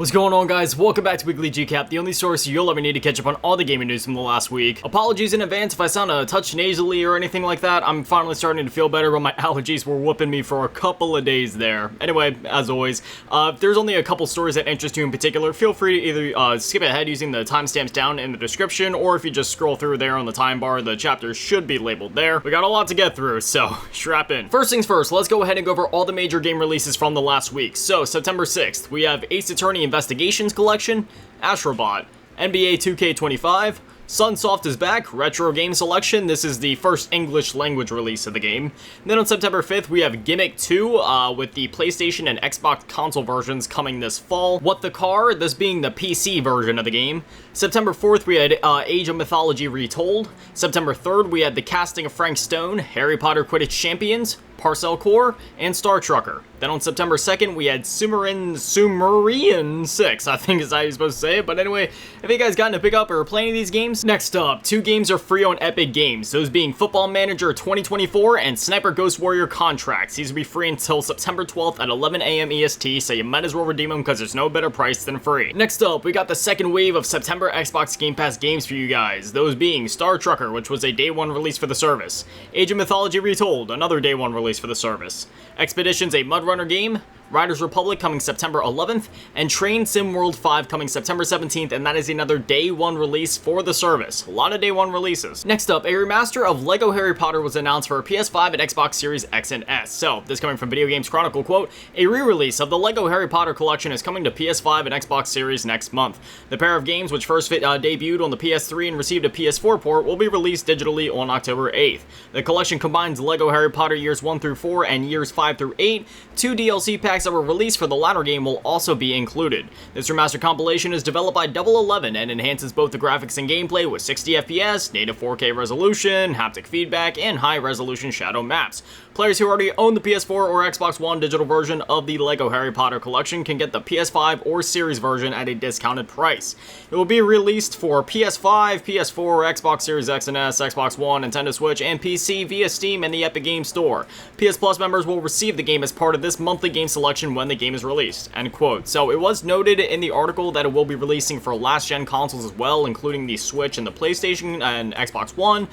What's going on, guys? Welcome back to Weekly GCap, the only source you'll ever need to catch up on all the gaming news from the last week. Apologies in advance if I sound a touch nasally or anything like that. I'm finally starting to feel better, but my allergies were whooping me for a couple of days there. Anyway, as always, if there's only a couple stories that interest you in particular, feel free to either skip ahead using the timestamps down in the description, or if you just scroll through there on the time bar, the chapters should be labeled there. We got a lot to get through, so strap in. First things first, let's go ahead and go over all the major game releases from the last week. So, September 6th, we have Ace Attorney Investigations Collection, Astrobot, NBA 2K25, Sunsoft is back, Retro Game Selection. This is the first English language release of the game. And then on September 5th, we have Gimmick 2 with the PlayStation and Xbox console versions coming this fall. What the Car, this being the PC version of the game. September 4th, we had Age of Mythology Retold. September 3rd, we had The Casting of Frank Stone, Harry Potter Quidditch Champions, Parcel Core, and Star Trucker. Then on September 2nd, we had Sumerian 6, I think is how you're supposed to say it. But anyway, have you guys gotten to pick up or play any of these games? Next up, 2 games are free on Epic Games, those being Football Manager 2024 and Sniper Ghost Warrior Contracts. These will be free until September 12th at 11 a.m. EST, so you might as well redeem them because there's no better price than free. Next up, we got the second wave of September Xbox Game Pass games for you guys, those being Star Trucker, which was a Day 1 release for the service, Age of Mythology Retold, another Day 1 release for the service, Expeditions, a Mud Runner game, Riders Republic coming September 11th, and Train Sim World 5 coming September 17th, and that is another Day 1 release for the service. A lot of Day 1 releases. Next up, a remaster of LEGO Harry Potter was announced for PS5 and Xbox Series X and S. So, this coming from Video Games Chronicle, quote, a re-release of the LEGO Harry Potter collection is coming to PS5 and Xbox Series next month. The pair of games, which first debuted on the PS3 and received a PS4 port, will be released digitally on October 8th. The collection combines LEGO Harry Potter Years 1 through 4 and Years 5 through 8. 2 DLC packs that were released for the latter game will also be included. This remaster compilation is developed by Double 11 and enhances both the graphics and gameplay with 60 FPS, native 4K resolution, haptic feedback, and high-resolution shadow maps. Players who already own the PS4 or Xbox One digital version of the LEGO Harry Potter collection can get the PS5 or Series version at a discounted price. It will be released for PS5, PS4, Xbox Series X and S, Xbox One, Nintendo Switch, and PC via Steam and the Epic Games Store. PS Plus members will receive the game as part of this monthly game selection when the game is released, end quote. So it was noted in the article that it will be releasing for last-gen consoles as well, including the Switch and the PlayStation and Xbox One.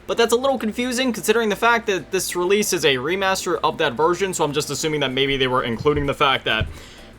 But that's a little confusing considering the fact that this release is a remaster of that version, so I'm just assuming that maybe they were including the fact that,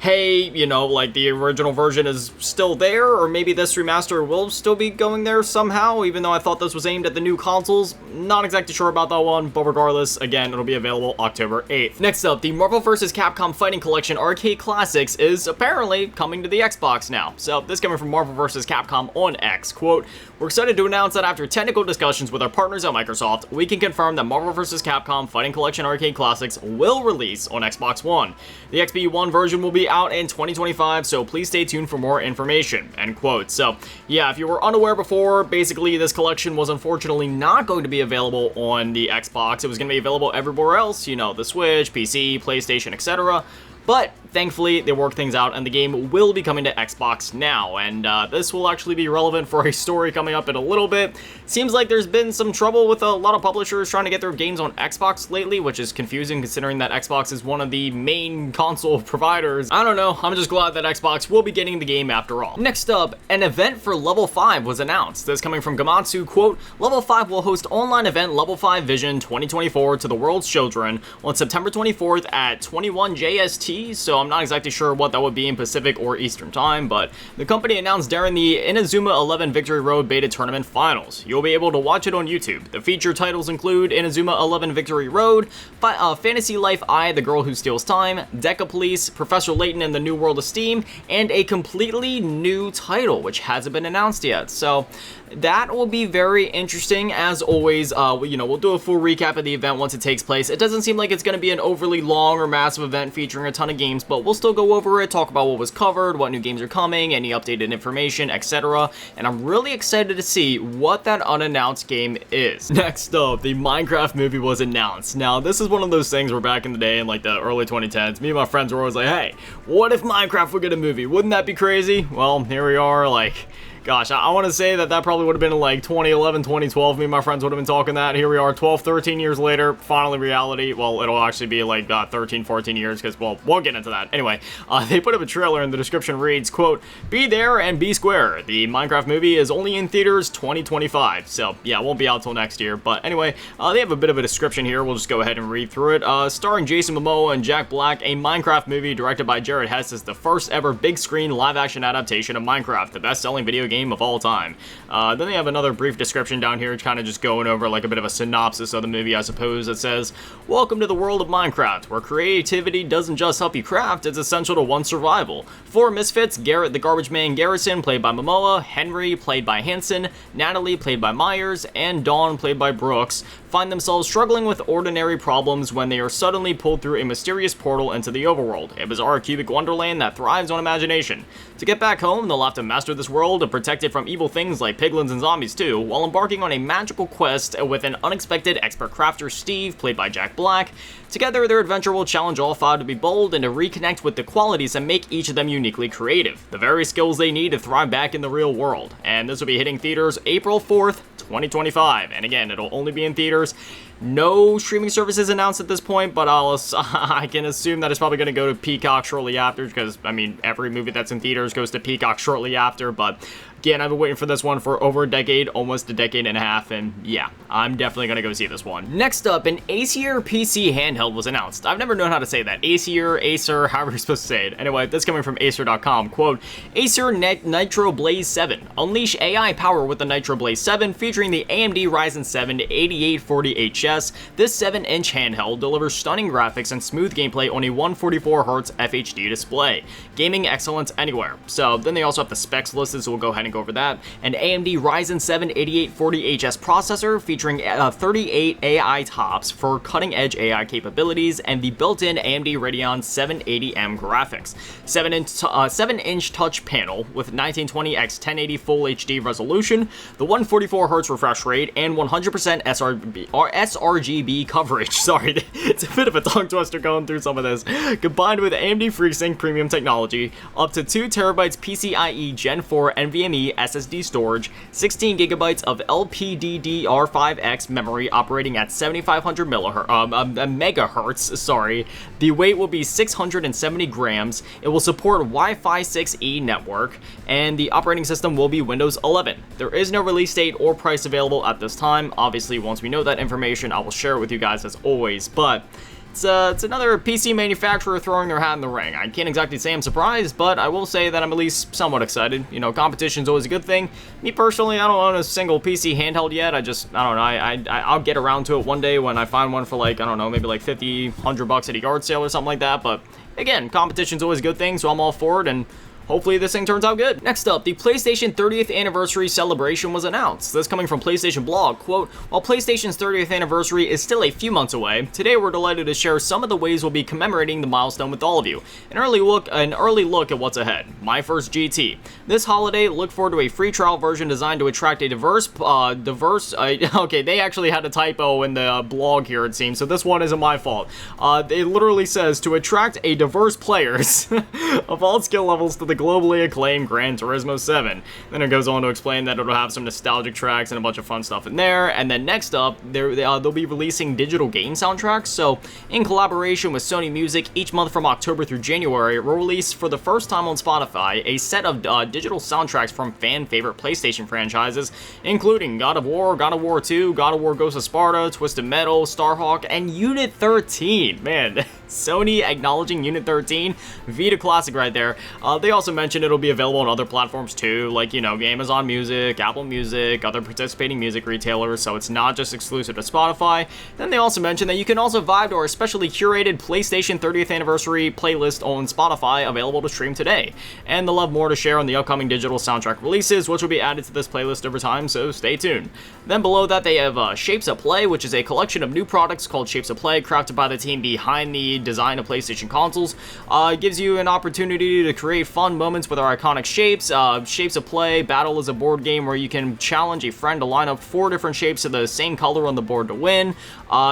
hey, you know, like the original version is still there, or maybe this remaster will still be going there somehow, even though I thought this was aimed at the new consoles. Not exactly sure about that one, but regardless, again, it'll be available October 8th. Next up, the Marvel vs. Capcom Fighting Collection Arcade Classics is apparently coming to the Xbox now. So, this coming from Marvel vs. Capcom on X, quote, we're excited to announce that after technical discussions with our partners at Microsoft, we can confirm that Marvel vs. Capcom Fighting Collection Arcade Classics will release on Xbox One. The XB1 version will be out in 2025, so please stay tuned for more information, end quote. So, yeah, if you were unaware before, basically this collection was unfortunately not going to be available on the Xbox. It was going to be available everywhere else, you know, the Switch, PC, PlayStation, etc. But thankfully, they worked things out, and the game will be coming to Xbox now, and this will actually be relevant for a story coming up in a little bit. Seems like there's been some trouble with a lot of publishers trying to get their games on Xbox lately, which is confusing considering that Xbox is one of the main console providers. I don't know, I'm just glad that Xbox will be getting the game after all. Next up, an event for Level 5 was announced. This coming from Gamatsu, quote, Level 5 will host online event Level 5 Vision 2024 to the world's children on September 24th at 21 JST, so I'm not exactly sure what that would be in Pacific or Eastern time, but the company announced during the Inazuma 11 Victory Road Beta Tournament Finals. You'll be able to watch it on YouTube. The featured titles include Inazuma 11 Victory Road, Fantasy Life I, The Girl Who Steals Time, Deca Police, Professor Layton and the New World of Steam, and a completely new title, which hasn't been announced yet. So that will be very interesting. As always, you know, we'll do a full recap of the event once it takes place. It doesn't seem like it's going to be an overly long or massive event featuring a ton of games, but we'll still go over it, talk about what was covered, what new games are coming, any updated information, etc. And I'm really excited to see what that unannounced game is. Next up, the Minecraft movie was announced. Now, this is one of those things where back in the day, in like the early 2010s, me and my friends were always like, hey, what if Minecraft would get a movie? Wouldn't that be crazy? Well, here we are, like, Gosh, I want to say that probably would have been in like 2011, 2012. Me and my friends would have been talking that. Here we are 12, 13 years later, finally reality. Well, it'll actually be like 13, 14 years because, well, we'll get into that. Anyway, they put up a trailer and the description reads, quote, "Be there and be square. The Minecraft movie is only in theaters 2025. So, yeah, it won't be out till next year. But anyway, they have a bit of a description here. We'll just go ahead and read through it. Starring Jason Momoa and Jack Black, a Minecraft movie directed by Jared Hess is the first ever big screen live action adaptation of Minecraft, the best-selling video game of all time." Then they have another brief description down here, kind of just going over like a bit of a synopsis of the movie, I suppose. It says, "Welcome to the world of Minecraft, where creativity doesn't just help you craft, it's essential to one's survival. Four misfits, Garrett the Garbage Man Garrison, played by Momoa, Henry, played by Hansen, Natalie, played by Myers, and Dawn, played by Brooks, find themselves struggling with ordinary problems when they are suddenly pulled through a mysterious portal into the overworld, a bizarre cubic wonderland that thrives on imagination. To get back home, they'll have to master this world and protect it from evil things like piglins and zombies too, while embarking on a magical quest with an unexpected expert crafter, Steve, played by Jack Black. Together, their adventure will challenge all five to be bold and to reconnect with the qualities that make each of them uniquely creative, the very skills they need to thrive back in the real world." And this will be hitting theaters April 4th, 2025. And again, it'll only be in theaters. No streaming services announced at this point, but I can assume that it's probably going to go to Peacock shortly after, because, I mean, every movie that's in theaters goes to Peacock shortly after, but again, I've been waiting for this one for over a decade, almost a decade and a half, and yeah, I'm definitely going to go see this one. Next up, an Acer PC handheld was announced. I've never known how to say that. Acer, however you're supposed to say it. Anyway, this coming from Acer.com, quote, "Acer Nitro Blaze 7. Unleash AI power with the Nitro Blaze 7, featuring the AMD Ryzen 7 8840HS. This 7-inch handheld delivers stunning graphics and smooth gameplay on a 144Hz FHD display. Gaming excellence anywhere." So then they also have the specs listed, so we'll go ahead and go over that. An AMD Ryzen 7 8840HS processor featuring 38 AI TOPS for cutting-edge AI capabilities and the built-in AMD Radeon 780M graphics. 7-inch touch panel with 1920x1080 Full HD resolution, the 144Hz refresh rate, and 100% sRGB coverage. Sorry, it's a bit of a tongue twister going through some of this. Combined with AMD FreeSync premium technology, up to 2TB PCIe Gen 4 NVMe SSD storage, 16GB of LPDDR5X memory operating at 7500 megahertz. Sorry, the weight will be 670 grams. It will support Wi-Fi 6E network, and the operating system will be Windows 11. There is no release date or price available at this time. Obviously, once we know that information, I will share it with you guys as always, but it's another PC manufacturer throwing their hat in the ring. I can't exactly say I'm surprised, but I will say that I'm at least somewhat excited. You know, competition's always a good thing. Me personally, I don't own a single PC handheld yet. I don't know, I'll get around to it one day when I find one for like, I don't know, maybe like 50, $100 at a yard sale or something like that, but again, competition's always a good thing, so I'm all for it, and hopefully this thing turns out good. Next up, the PlayStation 30th anniversary celebration was announced. This coming from PlayStation Blog, quote, "While PlayStation's 30th anniversary is still a few months away, today we're delighted to share some of the ways we'll be commemorating the milestone with all of you. An early look at what's ahead. My First GT. This holiday, look forward to a free trial version designed to attract a okay, they actually had a typo in the blog here, it seems, so this one isn't my fault. It literally says, to attract a diverse players of all skill levels to the globally acclaimed Gran Turismo 7. Then it goes on to explain that it'll have some nostalgic tracks and a bunch of fun stuff in there. And then next up, they'll be releasing digital game soundtracks. So in collaboration with Sony Music, each month from October through January, we'll release for the first time on Spotify a set of digital soundtracks from fan favorite PlayStation franchises, including God of War, God of War 2, God of War Ghost of Sparta, Twisted Metal, Starhawk, and Unit 13. Man, Sony acknowledging Unit 13, Vita classic right there. They also mentioned it'll be available on other platforms too, like, you know, Amazon Music, Apple Music, other participating music retailers, so it's not just exclusive to Spotify. Then they also mentioned that you can also vibe to our specially curated PlayStation 30th anniversary playlist on Spotify, available to stream today. And they'll have more to share on the upcoming digital soundtrack releases, which will be added to this playlist over time, so stay tuned. Then below that, they have Shapes of Play, which is a collection of new products called Shapes of Play, crafted by the team behind the design of PlayStation consoles. It gives you an opportunity to create fun moments with our iconic shapes. Shapes of Play Battle is a board game where you can challenge a friend to line up 4 different shapes of the same color on the board to win.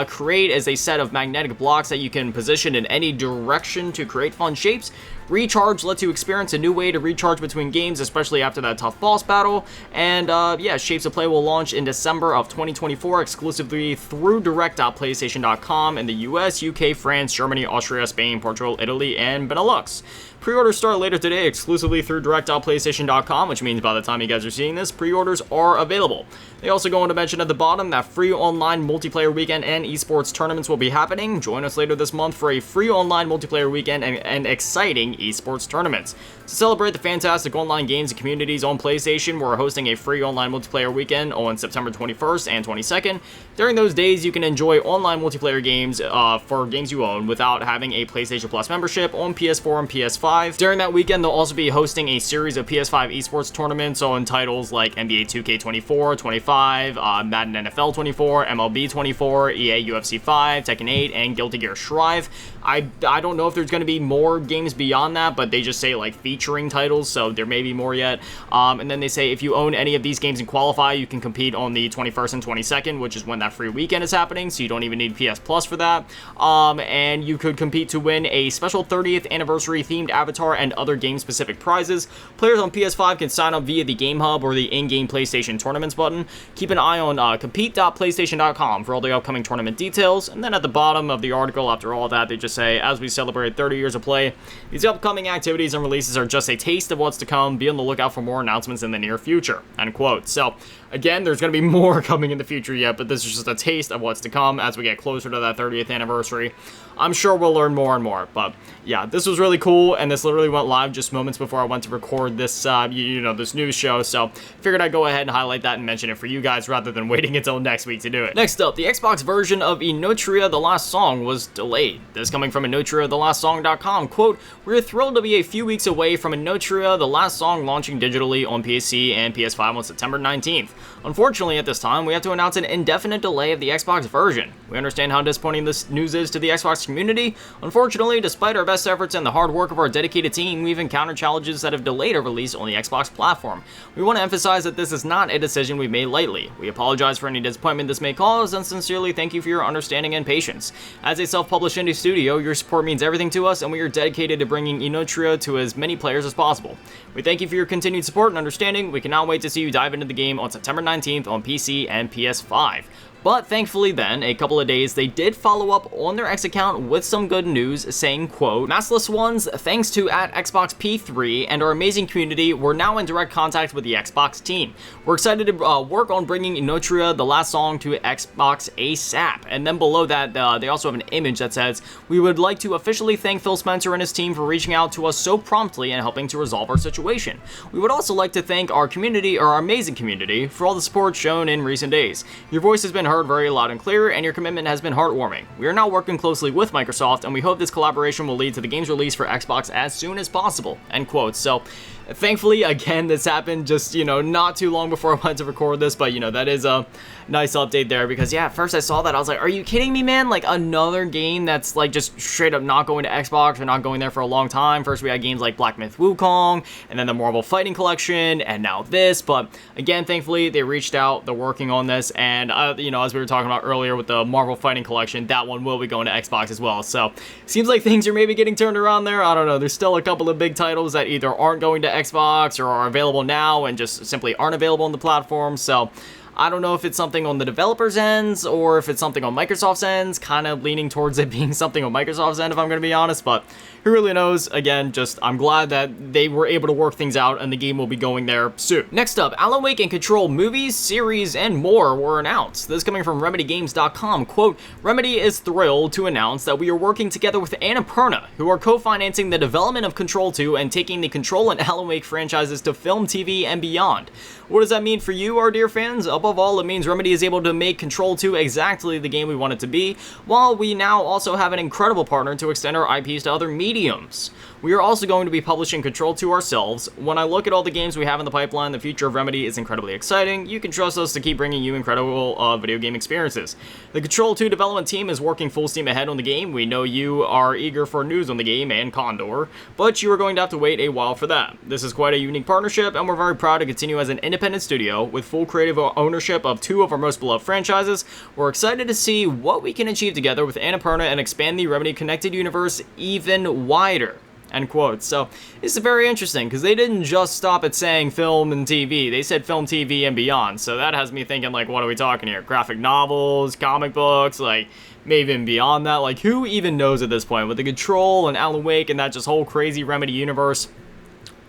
Create is a set of magnetic blocks that you can position in any direction to create fun shapes. Recharge lets you experience a new way to recharge between games, especially after that tough boss battle. And yeah, Shapes of Play will launch in December of 2024 exclusively through direct.playstation.com in the US, UK, France, Germany, Austria, Spain, Portugal, Italy, and Benelux. Pre-orders start later today exclusively through direct.playstation.com, which means by the time you guys are seeing this, pre-orders are available. They also go on to mention at the bottom that free online multiplayer weekend and esports tournaments will be happening. Join us later this month for a free online multiplayer weekend and exciting esports tournaments. To celebrate the fantastic online games and communities on PlayStation, we're hosting a free online multiplayer weekend on September 21st and 22nd. During those days, you can enjoy online multiplayer games for games you own without having a PlayStation Plus membership on PS4 and PS5. During that weekend, they'll also be hosting a series of PS5 esports tournaments on titles like NBA 2K24, 25, Madden NFL 24, MLB 24, EA UFC 5, Tekken 8, and Guilty Gear Strive. I don't know if there's going to be more games beyond that, but they just say like featuring titles, so there may be more yet. And then they say if you own any of these games and qualify, you can compete on the 21st and 22nd, which is when that free weekend is happening, so you don't even need PS Plus for that. And you could compete to win a special 30th anniversary themed avatar and other game-specific prizes. Players on PS5 can sign up via the Game Hub or the in-game PlayStation Tournaments button. Keep an eye on compete.playstation.com for all the upcoming tournament details. And then at the bottom of the article, after all that, they just say, as we celebrate 30 years of play, these upcoming activities and releases are just a taste of what's to come. Be on the lookout for more announcements in the near future. End quote. So, again, there's going to be more coming in the future yet, but this is just a taste of what's to come as we get closer to that 30th anniversary. I'm sure we'll learn more and more, but yeah, this was really cool, and this literally went live just moments before I went to record this, this news show, so figured I'd go ahead and highlight that and mention it for you guys rather than waiting until next week to do it. Next up, the Xbox version of Enotria The Last Song was delayed. This coming from EnotriaTheLastSong.com, quote, "We're thrilled to be a few weeks away from Enotria The Last Song launching digitally on PC and PS5 on September 19th. Unfortunately, at this time, we have to announce an indefinite delay of the Xbox version. We understand how disappointing this news is to the Xbox community. Unfortunately, despite our best efforts and the hard work of our dedicated team, we've encountered challenges that have delayed our release on the Xbox platform. We want to emphasize that this is not a decision we've made lightly. We apologize for any disappointment this may cause and sincerely thank you for your understanding and patience. As a self-published indie studio, your support means everything to us and we are dedicated to bringing Enotria to as many players as possible. We thank you for your continued support and understanding. We cannot wait to see you dive into the game on September 19th on PC and PS5. But thankfully then, a couple of days, they did follow up on their X account with some good news, saying, quote, "Maskless ones, thanks to @Xbox P3 and our amazing community, we're now in direct contact with the Xbox team. We're excited to work on bringing Enotria The Last Song to Xbox ASAP." And then below that, they also have an image that says, "We would like to officially thank Phil Spencer and his team for reaching out to us so promptly and helping to resolve our situation. We would also like to thank our community, or our amazing community, for all the support shown in recent days. Your voice has been heard very loud and clear, and your commitment has been heartwarming. We are now working closely with Microsoft, and we hope this collaboration will lead to the game's release for Xbox as soon as possible." End quote. So, thankfully, again, this happened just, not too long before I went to record this, but, that is a nice update there, because, yeah, at first I saw that, I was like, are you kidding me, man? Like, another game that's, like, just straight up not going to Xbox or not going there for a long time. First, we had games like Black Myth Wukong, and then the Marvel Fighting Collection, and now this, but, again, thankfully, they reached out, they're working on this, and, as we were talking about earlier with the Marvel Fighting Collection, that one will be going to Xbox as well, so, seems like things are maybe getting turned around there. I don't know, there's still a couple of big titles that either aren't going to Xbox or are available now and just simply aren't available on the platform, so I don't know if it's something on the developers' ends or if it's something on Microsoft's ends, kind of leaning towards it being something on Microsoft's end if I'm going to be honest, but who really knows? Again, I'm glad that they were able to work things out and the game will be going there soon. Next up, Alan Wake and Control movies, series, and more were announced. This coming from RemedyGames.com, quote, "Remedy is thrilled to announce that we are working together with Annapurna, who are co-financing the development of Control 2 and taking the Control and Alan Wake franchises to film, TV, and beyond. What does that mean for you, our dear fans? Above all, it means Remedy is able to make Control 2 exactly the game we want it to be, while we now also have an incredible partner to extend our IPs to other mediums. We are also going to be publishing Control 2 ourselves. When I look at all the games we have in the pipeline, the future of Remedy is incredibly exciting. You can trust us to keep bringing you incredible video game experiences. The Control 2 development team is working full steam ahead on the game. We know you are eager for news on the game and Condor, but you are going to have to wait a while for that. This is quite a unique partnership, and we're very proud to continue as an independent studio with full creative ownership of two of our most beloved franchises. We're excited to see what we can achieve together with Annapurna and expand the Remedy connected universe even wider." end quote. So this is very interesting because they didn't just stop at saying film and TV. They said film, TV, and beyond. So that has me thinking, like, what are we talking here? Graphic novels, comic books, like, maybe even beyond that. Like, who even knows at this point? With the Control and Alan Wake and that just whole crazy Remedy universe,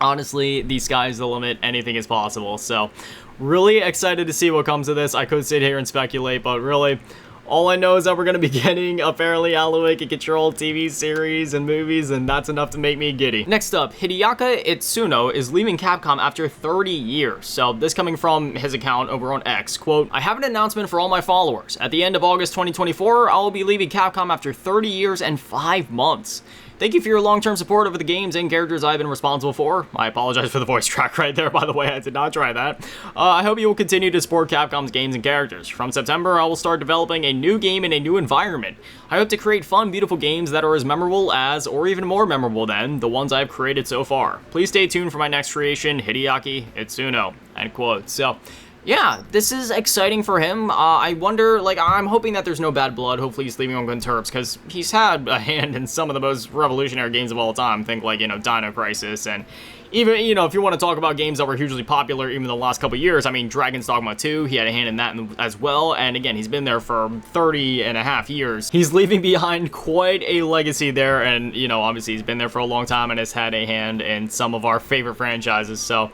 honestly, the sky's the limit. Anything is possible. So really excited to see what comes of this. I could sit here and speculate, but really, all I know is that we're going to be getting, apparently, Alan Wake and Control TV series and movies, and that's enough to make me giddy. Next up, Hideaki Itsuno is leaving Capcom after 30 years. So this coming from his account over on X. Quote, I have an announcement for all my followers. At the end of August 2024, I will be leaving Capcom after 30 years and 5 months. Thank you for your long-term support of the games and characters I've been responsible for. I apologize for the voice track right there, by the way. I did not try that. I hope you will continue to support Capcom's games and characters. From September, I will start developing a new game in a new environment. I hope to create fun, beautiful games that are as memorable as, or even more memorable than, the ones I've created so far. Please stay tuned for my next creation, Hideaki Itsuno. End quote. So, yeah, this is exciting for him. I wonder, like, I'm hoping that there's no bad blood. Hopefully he's leaving on good terms, because he's had a hand in some of the most revolutionary games of all time. Think, like, Dino Crisis, and even, if you want to talk about games that were hugely popular even the last couple years, I mean, Dragon's Dogma 2, he had a hand in that as well, and again, he's been there for 30 and a half years. He's leaving behind quite a legacy there, and, obviously he's been there for a long time and has had a hand in some of our favorite franchises, so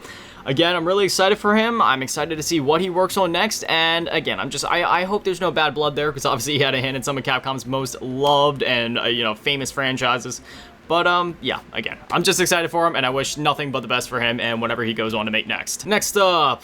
again, I'm really excited for him. I'm excited to see what he works on next. And again, I hope there's no bad blood there, because obviously he had a hand in some of Capcom's most loved and, famous franchises. But, yeah, again, I'm just excited for him, and I wish nothing but the best for him and whatever he goes on to make next. Next up,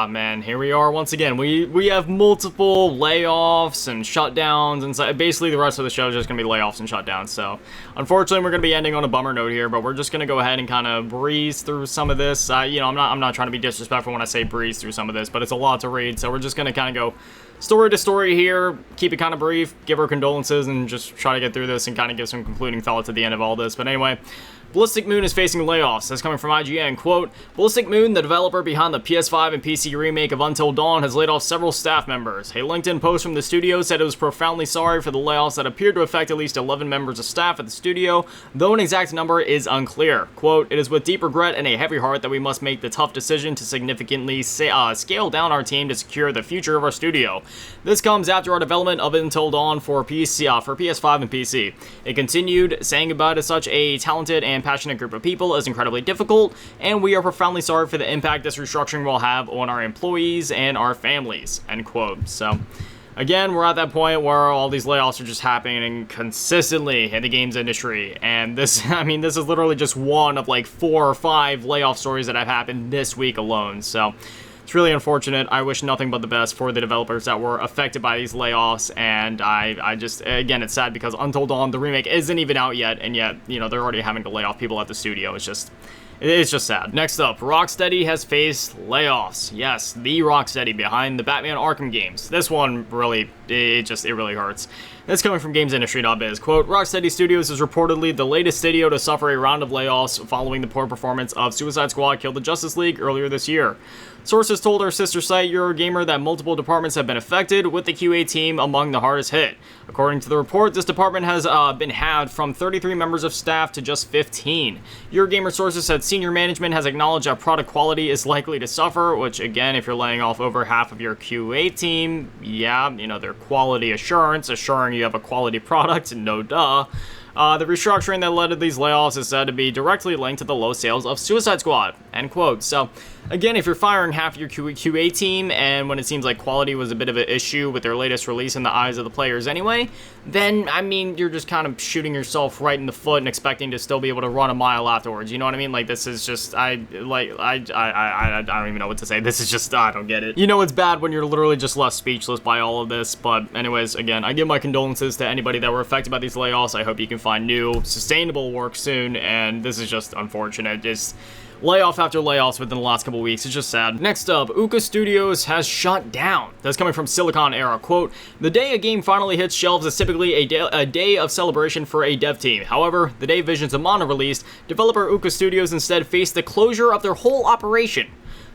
man, here we are once again. We have multiple layoffs and shutdowns, and so basically the rest of the show is just going to be layoffs and shutdowns. So, unfortunately, we're going to be ending on a bummer note here, but we're just going to go ahead and kind of breeze through some of this. I'm not trying to be disrespectful when I say breeze through some of this, but it's a lot to read, so we're just going to kind of go story to story here, keep it kind of brief, give our condolences, and just try to get through this and kind of give some concluding thoughts at the end of all this. But anyway, Ballistic Moon is facing layoffs. That's coming from IGN. Quote, Ballistic Moon, the developer behind the PS5 and PC remake of Until Dawn, has laid off several staff members. A LinkedIn post from the studio said it was profoundly sorry for the layoffs that appeared to affect at least 11 members of staff at the studio, though an exact number is unclear. Quote, it is with deep regret and a heavy heart that we must make the tough decision to significantly scale down our team to secure the future of our studio. This comes after our development of Until Dawn for PS5 and PC. It continued, saying goodbye to such a talented and passionate group of people is incredibly difficult, and we are profoundly sorry for the impact this restructuring will have on our employees and our families, end quote. So, again, we're at that point where all these layoffs are just happening consistently in the games industry, and this is literally just one of like 4 or 5 layoff stories that have happened this week alone, so it's really unfortunate. I wish nothing but the best for the developers that were affected by these layoffs, and I just, again, it's sad because Until Dawn, the remake, isn't even out yet, and yet, they're already having to lay off people at the studio. It's just sad. Next up, Rocksteady has faced layoffs. Yes, the Rocksteady behind the Batman Arkham games. This one really, it really hurts. This coming from GamesIndustry.biz. Quote, Rocksteady Studios is reportedly the latest studio to suffer a round of layoffs following the poor performance of Suicide Squad Kill the Justice League earlier this year. Sources told our sister site Eurogamer that multiple departments have been affected, with the QA team among the hardest hit. According to the report, this department has been halved from 33 members of staff to just 15. Eurogamer sources said senior management has acknowledged that product quality is likely to suffer, which again, if you're laying off over half of your QA team, yeah, their quality assurance, assuring you have a quality product, no duh. The restructuring that led to these layoffs is said to be directly linked to the low sales of Suicide Squad, end quote. So, again, if you're firing half your QA team, and when it seems like quality was a bit of an issue with their latest release in the eyes of the players anyway, then, you're just kind of shooting yourself right in the foot and expecting to still be able to run a mile afterwards, you know what I mean? Like, this is just, I don't even know what to say. This is just, I don't get it. It's bad when you're literally just left speechless by all of this, but anyways, again, I give my condolences to anybody that were affected by these layoffs. I hope you can find new, sustainable work soon, and this is just unfortunate. Just layoff after layoffs within the last couple weeks. It's just sad. Next up, Ouka Studios has shut down. That's coming from Silicon Era. Quote, the day a game finally hits shelves is typically a day of celebration for a dev team. However, the day Visions of Mana released, developer Ouka Studios instead faced the closure of their whole operation.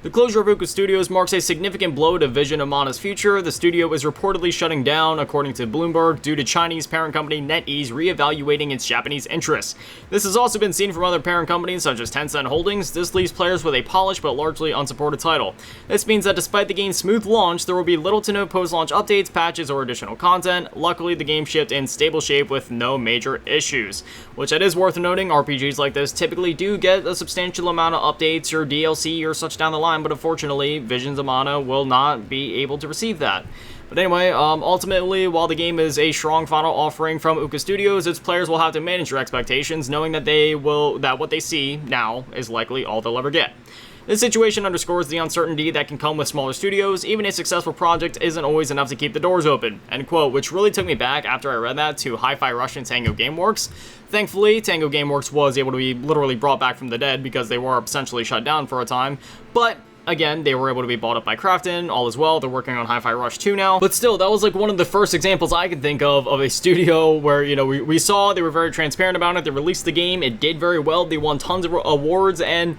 The closure of Ouka Studios marks a significant blow to Vision Amana's future. The studio is reportedly shutting down, according to Bloomberg, due to Chinese parent company NetEase reevaluating its Japanese interests. This has also been seen from other parent companies such as Tencent Holdings. This leaves players with a polished but largely unsupported title. This means that despite the game's smooth launch, there will be little to no post-launch updates, patches, or additional content. Luckily, the game shipped in stable shape with no major issues. Which it is worth noting, RPGs like this typically do get a substantial amount of updates or DLC or such down the line, but unfortunately, Vision Amana will not be able to receive that. But anyway, ultimately, while the game is a strong final offering from Ouka Studios, its players will have to manage their expectations, knowing that that what they see now is likely all they'll ever get. This situation underscores the uncertainty that can come with smaller studios. Even a successful project isn't always enough to keep the doors open, end quote, which really took me back after I read that to Hi-Fi Rush and Tango Gameworks. Thankfully, Tango Gameworks was able to be literally brought back from the dead because they were essentially shut down for a time, but again, they were able to be bought up by Krafton, all as well. They're working on Hi-Fi Rush 2 now. But still, that was like one of the first examples I could think of a studio where, you know, we saw they were very transparent about it. They released the game. It did very well. They won tons of awards, and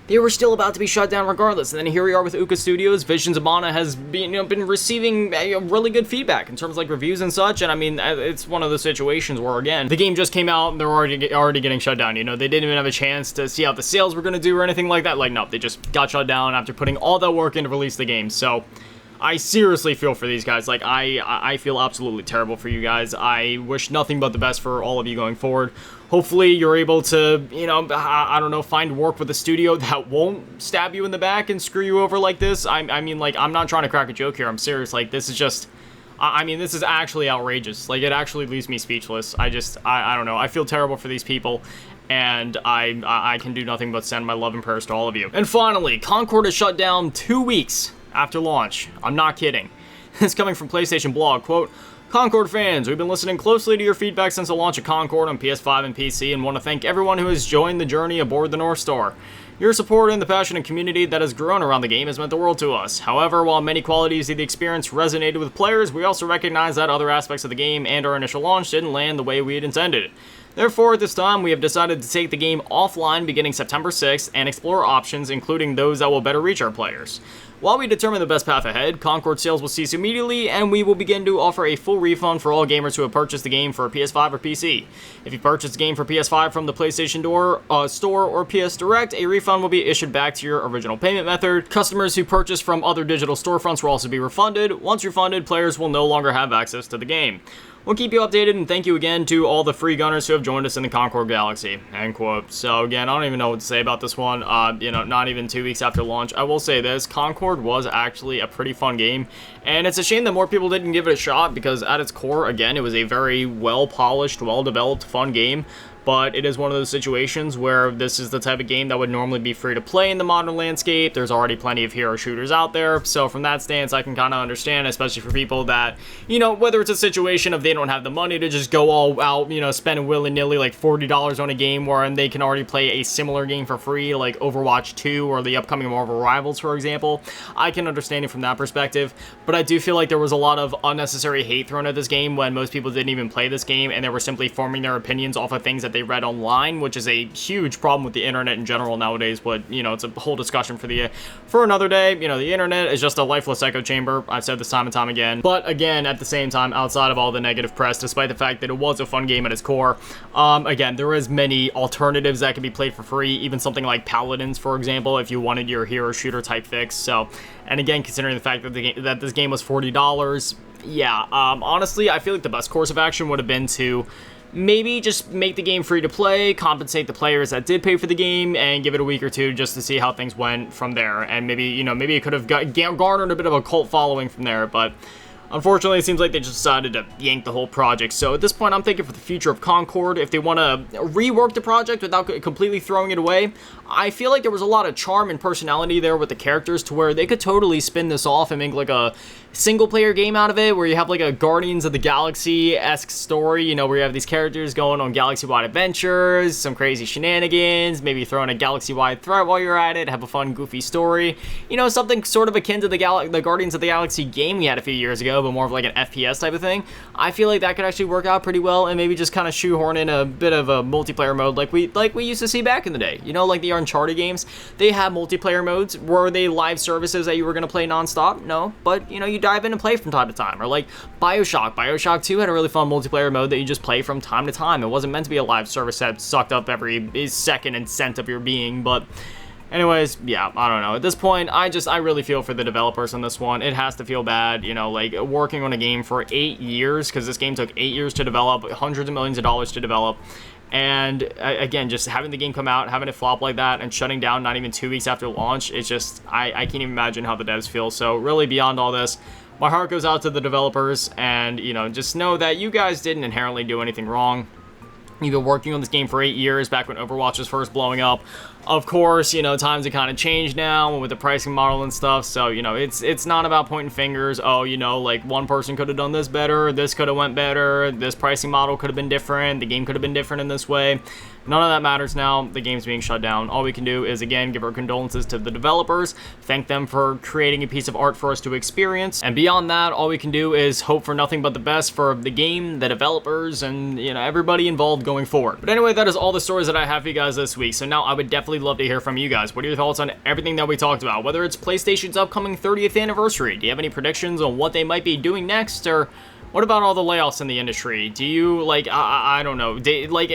they were still about to be shut down regardless. And then here we are with Ouka Studios. Vision Amana has been receiving really good feedback in terms of like reviews and such. And I mean, it's one of those situations where, again, the game just came out and they're already getting shut down. You know, they didn't even have a chance to see how the sales were going to do or anything like that. Like, no, they just got shut down after putting all that work in to release the game. So I seriously feel for these guys. Like, I feel absolutely terrible for you guys. I wish nothing but the best for all of you going forward. Hopefully you're able to, you know, I don't know, find work with a studio that won't stab you in the back and screw you over like this. I mean, like, I'm not trying to crack a joke here. I'm serious. Like, this is just, I mean, this is actually outrageous. Like, it actually leaves me speechless. I don't know. I feel terrible for these people. And I can do nothing but send my love and prayers to all of you. And finally, Concord is shut down 2 weeks after launch. I'm not kidding. This coming from PlayStation Blog, quote, Concord fans, we've been listening closely to your feedback since the launch of Concord on PS5 and PC and want to thank everyone who has joined the journey aboard the North Star. Your support and the passionate community that has grown around the game has meant the world to us. However, while many qualities of the experience resonated with players, we also recognize that other aspects of the game and our initial launch didn't land the way we had intended. Therefore, at this time, we have decided to take the game offline beginning September 6th and explore options, including those that will better reach our players. While we determine the best path ahead, Concord sales will cease immediately, and we will begin to offer a full refund for all gamers who have purchased the game for PS5 or PC. If you purchased the game for PS5 from the PlayStation Store or PS Direct, a refund will be issued back to your original payment method. Customers who purchase from other digital storefronts will also be refunded. Once refunded, players will no longer have access to the game. We'll keep you updated, and thank you again to all the free gunners who have joined us in the Concord Galaxy, end quote. So again, I don't even know what to say about this one, you know, not even 2 weeks after launch. I will say this, Concord was actually a pretty fun game, and it's a shame that more people didn't give it a shot, because at its core, again, it was a very well-polished, well-developed, fun game. But it is one of those situations where this is the type of game that would normally be free to play in the modern landscape. There's already plenty of hero shooters out there, so from that stance, I can kind of understand, especially for people that, you know, whether it's a situation of they don't have the money to just go all out, you know, spending willy-nilly like $40 on a game wherein they can already play a similar game for free, like Overwatch 2 or the upcoming Marvel Rivals, for example. I can understand it from that perspective, but I do feel like there was a lot of unnecessary hate thrown at this game when most people didn't even play this game, and they were simply forming their opinions off of things that they read online, which is a huge problem with the internet in general nowadays. But, you know, it's a whole discussion for another day. You know, the internet is just a lifeless echo chamber. I've said this time and time again. But again, at the same time, outside of all the negative press, despite the fact that it was a fun game at its core, again, there is many alternatives that can be played for free. Even something like Paladins, for example, if you wanted your hero shooter type fix. So, and again, considering the fact that this game was $40, yeah, honestly, I feel like the best course of action would have been to maybe just make the game free to play, compensate the players that did pay for the game, and give it a week or two just to see how things went from there. And maybe, you know, maybe it could have garnered a bit of a cult following from there, but unfortunately, it seems like they just decided to yank the whole project. So at this point, I'm thinking for the future of Concord, if they want to rework the project without completely throwing it away, I feel like there was a lot of charm and personality there with the characters to where they could totally spin this off and make like a single-player game out of it, where you have like a Guardians of the Galaxy-esque story, you know, where you have these characters going on galaxy-wide adventures, some crazy shenanigans, maybe throw in a galaxy-wide threat while you're at it, have a fun, goofy story. You know, something sort of akin to the Guardians of the Galaxy game we had a few years ago, but more of like an FPS type of thing, I feel like that could actually work out pretty well, and maybe just kind of shoehorn in a bit of a multiplayer mode like we used to see back in the day. You know, like the Uncharted games, they have multiplayer modes. Were they live services that you were going to play nonstop? No, but you know, you dive in and play from time to time. Or like Bioshock 2 had a really fun multiplayer mode that you just play from time to time. It wasn't meant to be a live service that sucked up every second and cent of your being, but anyways, yeah, I don't know. At this point, I really feel for the developers on this one. It has to feel bad, you know, like working on a game for 8 years, because this game took 8 years to develop, hundreds of millions of dollars to develop. And again, just having the game come out, having it flop like that, and shutting down not even 2 weeks after launch, it's just, I can't even imagine how the devs feel. So really, beyond all this, my heart goes out to the developers, and, you know, just know that you guys didn't inherently do anything wrong. You've been working on this game for 8 years, back when Overwatch was first blowing up. Of course, you know, times have kind of changed now with the pricing model and stuff, so, you know, it's not about pointing fingers. Oh, you know, like, one person could have done this better, this could have went better, this pricing model could have been different, the game could have been different in this way. None of that matters now. The game's being shut down. All we can do is, again, give our condolences to the developers, thank them for creating a piece of art for us to experience, and beyond that, all we can do is hope for nothing but the best for the game, the developers, and, you know, everybody involved going forward. But anyway, that is all the stories that I have for you guys this week, so now I would definitely love to hear from you guys. What are your thoughts on everything that we talked about? Whether it's PlayStation's upcoming 30th anniversary, do you have any predictions on what they might be doing next, or what about all the layoffs in the industry? Do you, like, I don't know,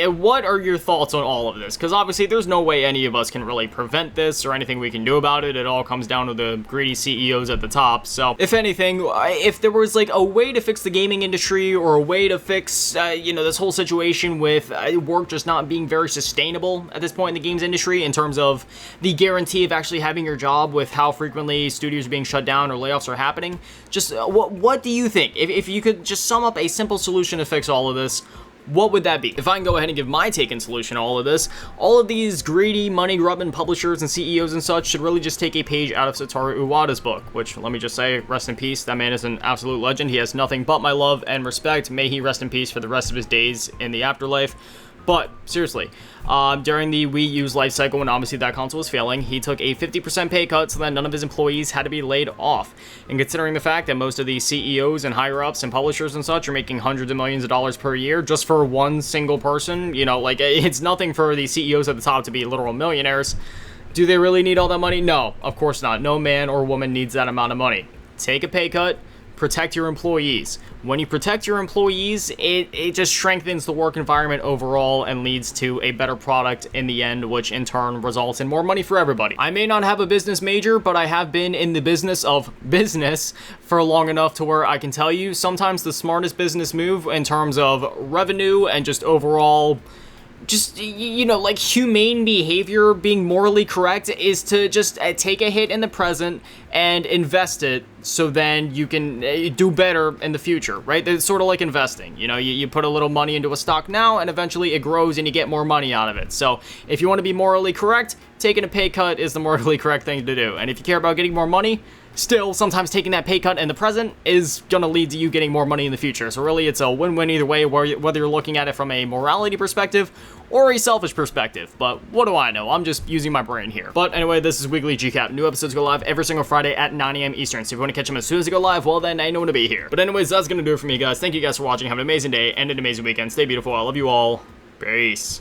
what are your thoughts on all of this? Because obviously there's no way any of us can really prevent this or anything we can do about it. It all comes down to the greedy CEOs at the top. So if anything, if there was like a way to fix the gaming industry, or a way to fix, you know, this whole situation with work just not being very sustainable at this point in the games industry, in terms of the guarantee of actually having your job with how frequently studios are being shut down or layoffs are happening, just what do you think? If you could just sum up a simple solution to fix all of this, what would that be? If I can go ahead and give my take and solution to all of this, all of these greedy, money-grubbing publishers and CEOs and such should really just take a page out of Satoru Iwata's book, which, let me just say, rest in peace. That man is an absolute legend. He has nothing but my love and respect. May he rest in peace for the rest of his days in the afterlife. But seriously, during the Wii U's life cycle, when obviously that console was failing, he took a 50% pay cut so that none of his employees had to be laid off. And considering the fact that most of the CEOs and higher-ups and publishers and such are making hundreds of millions of dollars per year just for one single person, you know, like, it's nothing for the CEOs at the top to be literal millionaires. Do they really need all that money? No, of course not. No man or woman needs that amount of money. Take a pay cut. Protect your employees. When you protect your employees, it just strengthens the work environment overall and leads to a better product in the end, which in turn results in more money for everybody. I may not have a business major, but I have been in the business of business for long enough to where I can tell you sometimes the smartest business move in terms of revenue and just overall, just, you know, like humane behavior, being morally correct, is to just take a hit in the present and invest it so then you can do better in the future, right? It's sort of like investing. You know, you put a little money into a stock now and eventually it grows and you get more money out of it. So if you want to be morally correct, taking a pay cut is the morally correct thing to do. And if you care about getting more money, still, sometimes taking that pay cut in the present is going to lead to you getting more money in the future. So really, it's a win-win either way, whether you're looking at it from a morality perspective or a selfish perspective. But what do I know? I'm just using my brain here. But anyway, this is Weekly GCap. New episodes go live every single Friday at 9 a.m. Eastern. So if you want to catch them as soon as they go live, well, then I know when to be here. But anyways, that's going to do it for me, guys. Thank you guys for watching. Have an amazing day and an amazing weekend. Stay beautiful. I love you all. Peace.